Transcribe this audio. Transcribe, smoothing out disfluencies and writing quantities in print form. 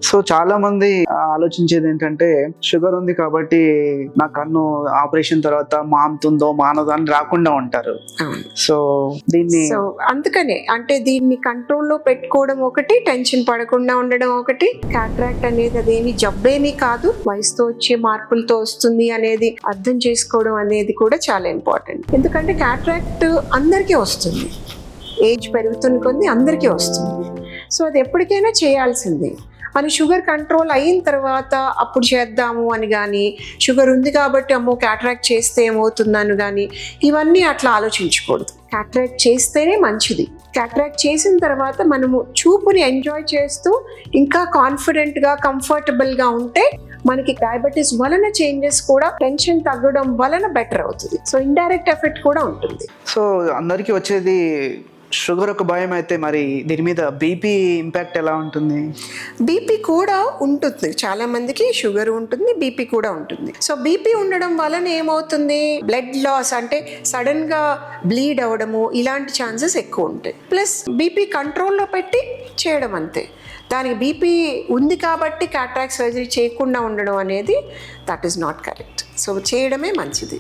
So చాలా మంది ఆలోచించేది ఏంటంటే షుగర్ ఉంది కాబట్టి నా కన్ను ఆపరేషన్ తర్వాత మానుతుందో మానదో అని రాకుండా ఉంటారు. సో దీన్ని అందుకనే అంటే దీన్ని కంట్రోల్లో పెట్టుకోవడం ఒకటి, టెన్షన్ పడకుండా ఉండడం ఒకటి. క్యాట్రాక్ట్ అనేది అదేమి జబ్బేమీ కాదు, వయసుతో వచ్చే మార్పులతో వస్తుంది అనేది అర్థం చేసుకోవడం అనేది కూడా చాలా ఇంపార్టెంట్. ఎందుకంటే క్యాట్రాక్ట్ అందరికీ వస్తుంది, ఏజ్ పెరుగుతున్న కొద్దీ అందరికీ వస్తుంది. సో అది ఎప్పటికైనా చేయాల్సిందే. మన షుగర్ కంట్రోల్ అయిన తర్వాత అప్పుడు చేద్దాము అని కానీ, షుగర్ ఉంది కాబట్టి అమ్మో క్యాట్రాక్ట్ చేస్తే ఏమవుతుందని కానీ ఇవన్నీ అట్లా ఆలోచించకూడదు. క్యాట్రాక్ట్ చేస్తేనే మంచిది. క్యాట్రాక్ట్ చేసిన తర్వాత మనము చూపుని ఎంజాయ్ చేస్తూ ఇంకా కాన్ఫిడెంట్గా కంఫర్టబుల్గా ఉంటే మనకి డయాబెటీస్ వలన చేంజెస్ కూడా టెన్షన్ తగ్గడం వలన బెటర్ అవుతుంది. సో ఇండైరెక్ట్ ఎఫెక్ట్ కూడా ఉంటుంది. సో అందరికీ వచ్చేది షుగర్ ఒక భయం అయితే మరి దీని మీద బీపీ ఇంపాక్ట్ ఎలా ఉంటుంది? బీపీ కూడా ఉంటుంది, చాలా మందికి షుగర్ ఉంటుంది, బీపీ కూడా ఉంటుంది. సో బీపీ ఉండడం వలన ఏమవుతుంది, బ్లడ్ లాస్ అంటే సడన్ గా బ్లీడ్ అవ్వడము ఇలాంటి ఛాన్సెస్ ఎక్కువ ఉంటాయి. ప్లస్ బీపీ కంట్రోల్లో పెట్టి చేయడం అంతే. దానికి బీపీ ఉంది కాబట్టి క్యాట్రాక్ట్ సర్జరీ చేయకుండా ఉండడం అనేది that is not correct. So చేయడమే మంచిది.